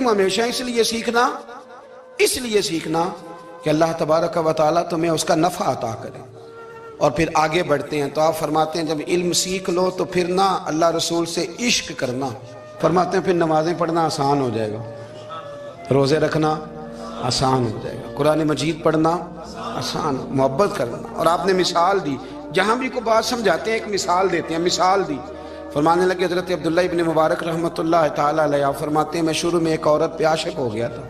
ہمیشہ اس لیے سیکھنا کہ اللہ تبارک و تعالیٰ تمہیں اس کا نفع عطا کرے، اور پھر آگے بڑھتے ہیں تو آپ فرماتے ہیں جب علم سیکھ لو تو پھر نہ اللہ رسول سے عشق کرنا، فرماتے ہیں پھر نمازیں پڑھنا آسان ہو جائے گا، روزے رکھنا آسان ہو جائے گا، قرآن مجید پڑھنا آسان، محبت کرنا۔ اور آپ نے مثال دی، جہاں بھی کوئی بات سمجھاتے ہیں ایک مثال دیتے ہیں، مثال دی، فرمانے لگے حضرت عبداللہ ابن مبارک رحمۃ اللہ تعالیٰ علیہ فرماتے ہیں میں شروع میں ایک عورت پہ عاشق ہو گیا تھا،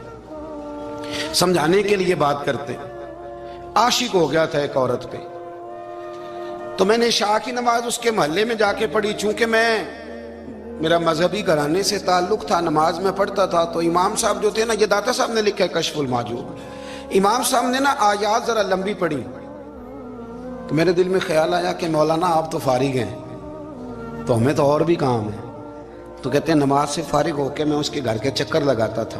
سمجھانے کے لیے بات کرتے، عاشق ہو گیا تھا ایک عورت پہ، تو میں نے عشاء کی نماز اس کے محلے میں جا کے پڑھی، چونکہ میرا مذہبی گھرانے سے تعلق تھا، نماز میں پڑھتا تھا، تو امام صاحب جو تھے نا، یہ داتا صاحب نے لکھا ہے کشف المحجوب، امام صاحب نے نا آیات ذرا لمبی پڑھی، تو میرے دل میں خیال آیا کہ مولانا آپ تو فارغ ہیں تو ہمیں تو اور بھی کام ہے، تو کہتے ہیں نماز سے فارغ ہو کے میں اس کے گھر کے چکر لگاتا تھا،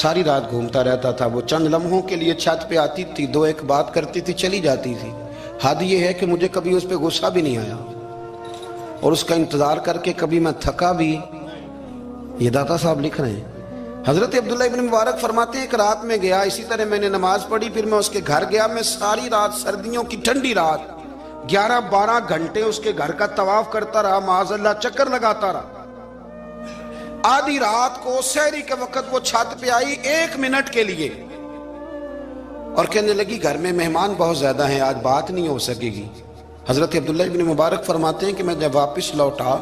ساری رات گھومتا رہتا تھا، وہ چند لمحوں کے لیے چھت پہ آتی تھی، دو ایک بات کرتی تھی، چلی جاتی تھی، حد یہ ہے کہ مجھے کبھی اس پہ غصہ بھی نہیں آیا، اور اس کا انتظار کر کے کبھی میں تھکا بھی۔ یہ داتا صاحب لکھ رہے ہیں، حضرت عبداللہ ابن مبارک فرماتے ہیں ایک رات میں گیا، اسی طرح میں نے نماز پڑھی، پھر میں اس کے گھر گیا، میں ساری رات، سردیوں کی ٹھنڈی رات 11-12 گھنٹے اس کے گھر کا طواف کرتا رہا، معاذ اللہ چکر لگاتا رہا، آدھی رات کو سحری کے وقت وہ چھت پہ آئی 1 منٹ کے لیے اور کہنے لگی گھر میں مہمان بہت زیادہ ہیں، آج بات نہیں ہو سکے گی۔ حضرت عبداللہ ابن مبارک فرماتے ہیں کہ میں جب واپس لوٹا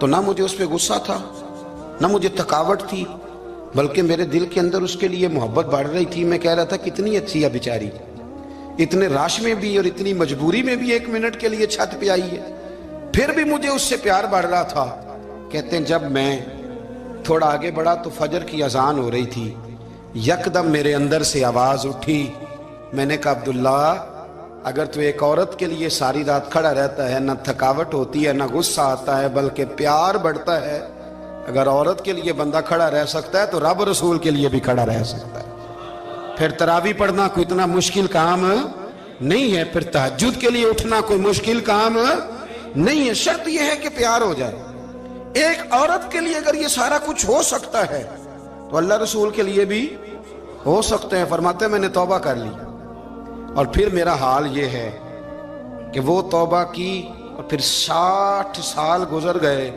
تو نہ مجھے اس پہ غصہ تھا، نہ مجھے تھکاوٹ تھی، بلکہ میرے دل کے اندر اس کے لیے محبت بڑھ رہی تھی۔ میں کہہ رہا تھا کتنی اچھی ہے بیچاری، اتنے راش میں بھی اور اتنی مجبوری میں بھی 1 منٹ کے لیے چھت پہ آئی ہے، پھر بھی مجھے اس سے پیار بڑھ رہا تھا۔ کہتے ہیں جب میں تھوڑا آگے بڑھا تو فجر کی اذان ہو رہی تھی، یکدم میرے اندر سے آواز اٹھی، میں نے کہا عبداللہ اگر تو ایک عورت کے لیے ساری رات کھڑا رہتا ہے، نہ تھکاوٹ ہوتی ہے، نہ غصہ آتا ہے، بلکہ پیار بڑھتا ہے، اگر عورت کے لیے بندہ کھڑا رہ سکتا ہے تو رب رسول کے لیے بھی کھڑا رہ سکتا ہے۔ پھر تراویح پڑھنا کوئی اتنا مشکل کام نہیں ہے، پھر تہجد کے لیے اٹھنا کوئی مشکل کام نہیں ہے، شرط یہ ہے کہ پیار ہو جائے۔ ایک عورت کے لیے اگر یہ سارا کچھ ہو سکتا ہے تو اللہ رسول کے لیے بھی ہو سکتے ہیں۔ فرماتے ہیں میں نے توبہ کر لی، اور پھر میرا حال یہ ہے کہ وہ توبہ کی اور پھر 60 سال گزر گئے،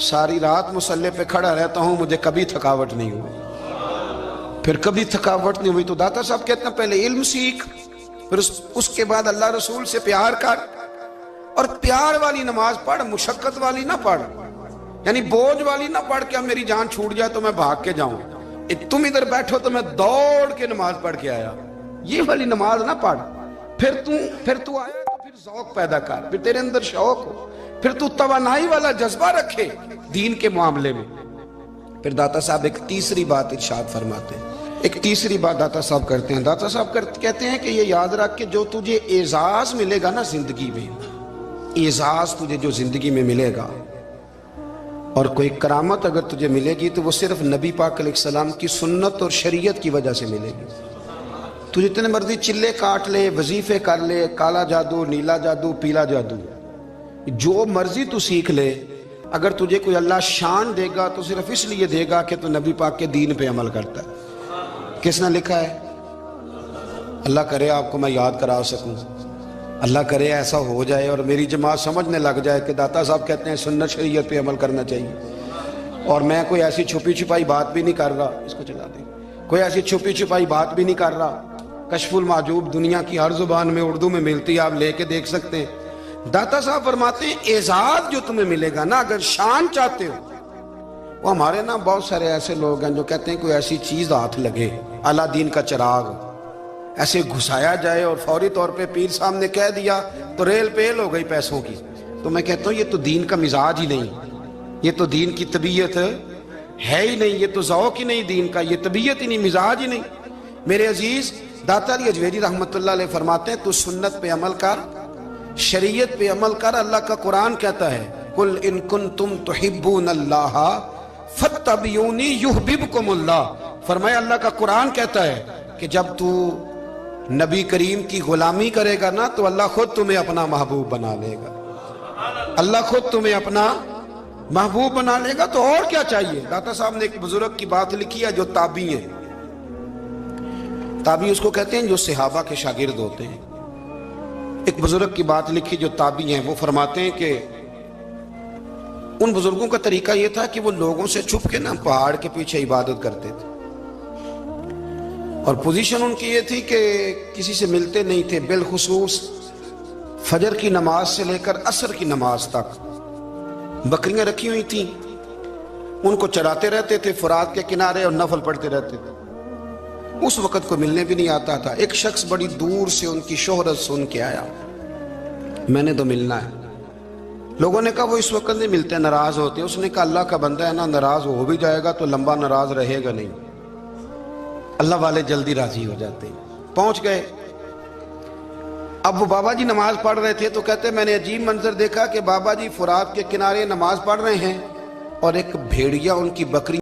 ساری رات مصلی پہ کھڑا رہتا ہوں، مجھے کبھی تھکاوٹ نہیں ہوئی، پھر کبھی تھکاوٹ نہیں ہوئی۔ تو داتا صاحب کہتے ہیں پہلے علم سیکھ، پھر اس کے بعد اللہ رسول سے پیار کر، اور پیار والی نماز پڑھ، مشقت والی نہ پڑھ، یعنی بوجھ والی نہ پڑھ کہ اب میری جان چھوٹ جائے تو میں بھاگ کے جاؤں، تم ادھر بیٹھو تو میں دوڑ کے نماز پڑھ کے آیا، یہ والی نماز نہ پڑھ۔ پھر تو آیا تو پھر ذوق پیدا کر، پھر تیرے اندر شوق ہو، پھر تو توانائی والا جذبہ رکھے دین کے معاملے میں۔ پھر داتا صاحب ایک تیسری بات ارشاد فرماتے ہیں، ایک تیسری بات داتا صاحب کرتے ہیں، داتا صاحب کہتے ہیں کہ یہ یاد رکھ کہ جو تجھے اعزاز ملے گا نا زندگی میں، اعزاز تجھے جو زندگی میں ملے گا اور کوئی کرامت اگر تجھے ملے گی تو وہ صرف نبی پاک علیہ السلام کی سنت اور شریعت کی وجہ سے ملے گی۔ تو جتنے مرضی چلے کاٹ لے، وظیفے کر لے، کالا جادو، نیلا جادو، پیلا جادو، جو مرضی تو سیکھ لے، اگر تجھے کوئی اللہ شان دے گا تو صرف اس لیے دے گا کہ تو نبی پاک کے دین پہ عمل کرتا ہے۔ کس نے لکھا ہے؟ اللہ کرے آپ کو میں یاد کرا سکوں، اللہ کرے ایسا ہو جائے اور میری جماعت سمجھنے لگ جائے کہ داتا صاحب کہتے ہیں سنت شریعت پہ عمل کرنا چاہیے، اور میں کوئی ایسی چھپی چھپائی بات بھی نہیں کر رہا، اس کو چلا دیں، کوئی ایسی چھپی چھپائی بات بھی نہیں کر رہا، کشف المحجوب دنیا کی ہر زبان میں اردو میں ملتی ہے، آپ لے کے دیکھ سکتے ہیں۔ داتا صاحب فرماتے ہیں اعزاز جو تمہیں ملے گا نا، اگر شان چاہتے ہو، وہ ہمارے نا بہت سارے ایسے لوگ ہیں جو کہتے ہیں کوئی ایسی چیز ہاتھ لگے، اعلیٰ دین کا چراغ ایسے گھسایا جائے اور فوری طور پہ پیر صاحب نے کہہ دیا تو ریل پیل ہو گئی پیسوں کی، تو میں کہتا ہوں یہ تو دین کا مزاج ہی نہیں، یہ تو دین کی طبیعت ہے ہی نہیں، یہ تو ذوق ہی نہیں دین کا، یہ طبیعت ہی نہیں، مزاج ہی نہیں۔ میرے عزیز داتا علی اجویری رحمۃ اللہ علیہ فرماتے ہیں تو سنت پہ عمل کر، شریعت پہ عمل کر۔ اللہ کا قرآن کہتا ہے قل ان کنتم تحبون اللہ فاتبعونی یحببکم اللہ، فرمایا اللہ کا قرآن کہتا ہے کہ جب تو نبی کریم کی غلامی کرے گا نا تو اللہ خود تمہیں اپنا محبوب بنا لے گا، اللہ خود تمہیں اپنا محبوب بنا لے گا تو اور کیا چاہیے. داتا صاحب نے ایک بزرگ کی بات لکھی ہے جو تابعی ہیں. تابعی اس کو کہتے ہیں جو صحابہ کے شاگرد ہوتے ہیں. ایک بزرگ کی بات لکھی جو تابعی ہیں، وہ فرماتے ہیں کہ ان بزرگوں کا طریقہ یہ تھا کہ وہ لوگوں سے چھپ کے پہاڑ کے پیچھے عبادت کرتے تھے، اور پوزیشن ان کی یہ تھی کہ کسی سے ملتے نہیں تھے، بالخصوص فجر کی نماز سے لے کر عصر کی نماز تک بکریاں رکھی ہوئی تھیں، ان کو چراتے رہتے تھے فرات کے کنارے اور نفل پڑھتے رہتے تھے. اس وقت کو ملنے بھی نہیں آتا تھا. ایک شخص بڑی دور سے ان کی شہرت سن کے آیا، میں نے تو ملنا ہے. لوگوں نے کہا وہ اس وقت نہیں ملتے، ناراض ہوتے ہیں. اس نے کہا اللہ کا بندہ ہے نا، ناراض ہو بھی جائے گا تو لمبا ناراض رہے گا نہیں، اللہ والے جلدی راضی ہو جاتے ہیں. پہنچ گئے. اب وہ بابا جی نماز پڑھ رہے تھے تو کہتے میں نے عجیب منظر دیکھا کہ بابا جی فرات کے کنارے نماز پڑھ رہے ہیں اور ایک بھیڑیا ان کی بکری